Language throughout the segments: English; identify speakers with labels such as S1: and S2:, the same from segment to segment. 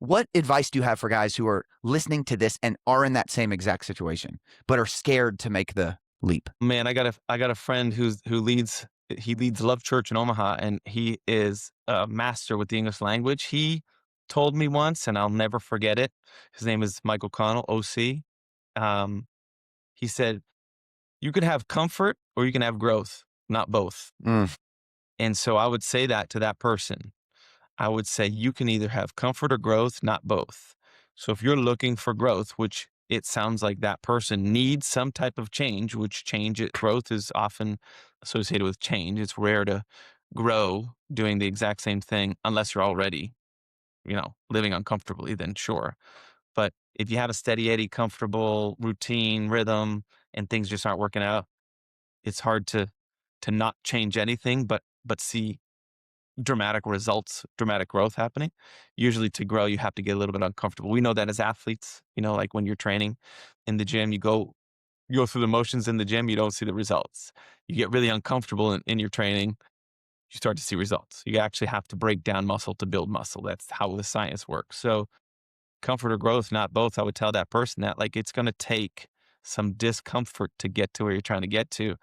S1: What advice do you have for guys who are listening to this and are in that same exact situation, but are scared to make the leap?
S2: Man, I got a friend he leads Love Church in Omaha, and he is a master with the English language. He told me once, and I'll never forget it. His name is Michael Connell, OC. Um, he said, "You can have comfort or you can have growth, not both."
S1: Mm,
S2: And so I would say that to that person. I would say you can either have comfort or growth, not both. So if you're looking for growth, which it sounds like that person needs some type of change, which growth is often associated with change. It's rare to grow doing the exact same thing unless you're already, living uncomfortably, then sure. But if you have a steady Eddie, comfortable routine, rhythm, and things just aren't working out, it's hard to not change anything, but see dramatic results, dramatic growth happening. Usually to grow, you have to get a little bit uncomfortable. We know that as athletes, like when you're training in the gym, you go through the motions in the gym, you don't see the results. You get really uncomfortable in your training, you start to see results. You actually have to break down muscle to build muscle. That's how the science works. So comfort or growth, not both. I would tell that person that like it's going to take some discomfort to get to where you're trying to get to.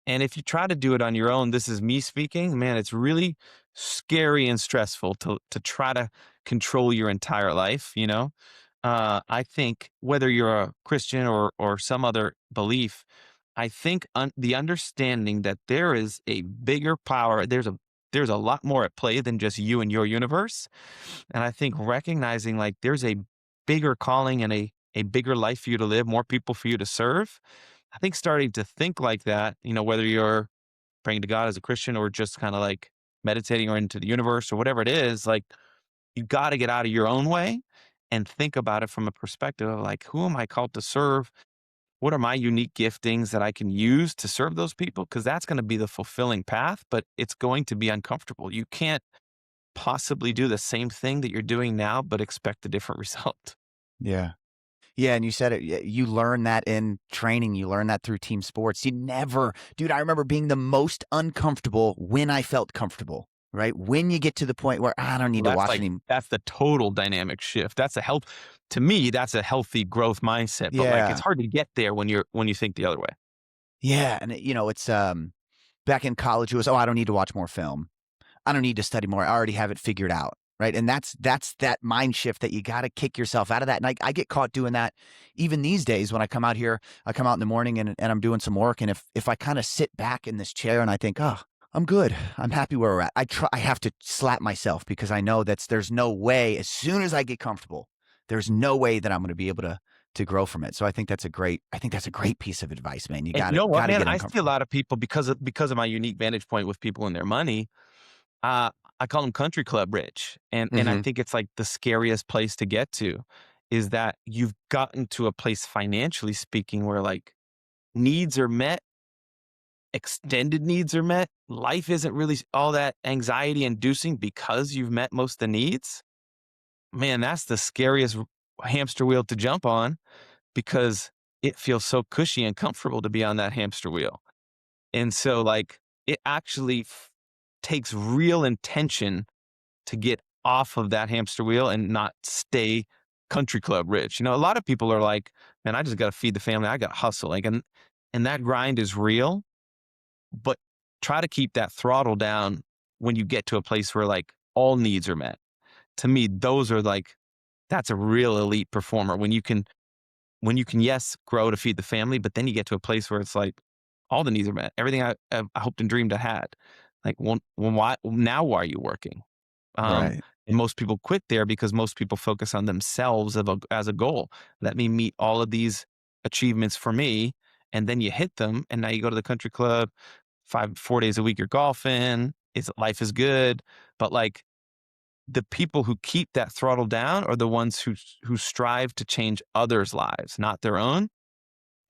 S2: And if you try to do it on your own, this is me speaking, man, it's really scary and stressful to try to control your entire life. I think whether you're a Christian or some other belief, I think the understanding that there is a bigger power, there's a lot more at play than just you and your universe. And I think recognizing like there's a bigger calling and a bigger life for you to live, more people for you to serve. I think starting to think like that, whether you're praying to God as a Christian or just kind of like meditating or into the universe or whatever it is, like you got to get out of your own way and think about it from a perspective of like, who am I called to serve? What are my unique giftings that I can use to serve those people? Because that's going to be the fulfilling path, but it's going to be uncomfortable. You can't possibly do the same thing that you're doing now, but expect a different result.
S1: yeah. Yeah, and you said it. You learn that in training. You learn that through team sports. You never, dude. I remember being the most uncomfortable when I felt comfortable. Right when you get to the point where I don't need
S2: Well,
S1: to
S2: that's
S1: watch
S2: like
S1: any.
S2: that's the total dynamic shift. To me, that's a healthy growth mindset, but like it's
S1: Yeah,
S2: hard to get there when you think the other way.
S1: yeah, and it's back in college. It was I don't need to watch more film. I don't need to study more. I already have it figured out. Right. And that's that mind shift that you got to kick yourself out of that. And I get caught doing that even these days when I come out here. I come out in the morning and I'm doing some work. And if I kind of sit back in this chair and I think, oh, I'm good. I'm happy where we're at. I have to slap myself because I know there's no way as soon as I get comfortable, there's no way that I'm going to be able to grow from it. So I think that's a great piece of advice, man. You
S2: And you know what,
S1: gotta
S2: man?
S1: get
S2: I see a
S1: uncomfortable.
S2: lot of people because of my unique vantage point with people and their money. Uh, I call them country club rich, and I
S1: Hmm.
S2: think it's like the scariest place to get to is that you've gotten to a place financially speaking where like needs are met, extended needs are met. Life isn't really all that anxiety inducing because you've met most of the needs. Man, that's the scariest hamster wheel to jump on because it feels so cushy and comfortable to be on that hamster wheel. And so, like, it actually takes real intention to get off of that hamster wheel and not stay country club rich. A lot of people are like, man, I just got to feed the family. I got to hustle. Like, and that grind is real, but try to keep that throttle down when you get to a place where like all needs are met. To me, those are like, that's a real elite performer when you can, yes, grow to feed the family, but then you get to a place where it's like all the needs are met. Everything I hoped and dreamed I had. Like, well, why are you working?
S1: Right.
S2: And most people quit there because most people focus on themselves as a goal. Let me meet all of these achievements for me. And then you hit them. And now you go to the country club 4 days a week, you're golfing. Life is good. But like the people who keep that throttle down are the ones who strive to change others' lives, not their own.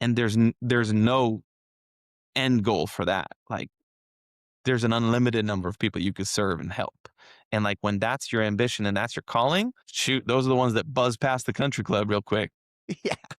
S2: And there's no end goal for that. Like there's an unlimited number of people you could serve and help. And like when that's your ambition and that's your calling, shoot, those are the ones that buzz past the country club real quick.
S1: Yeah.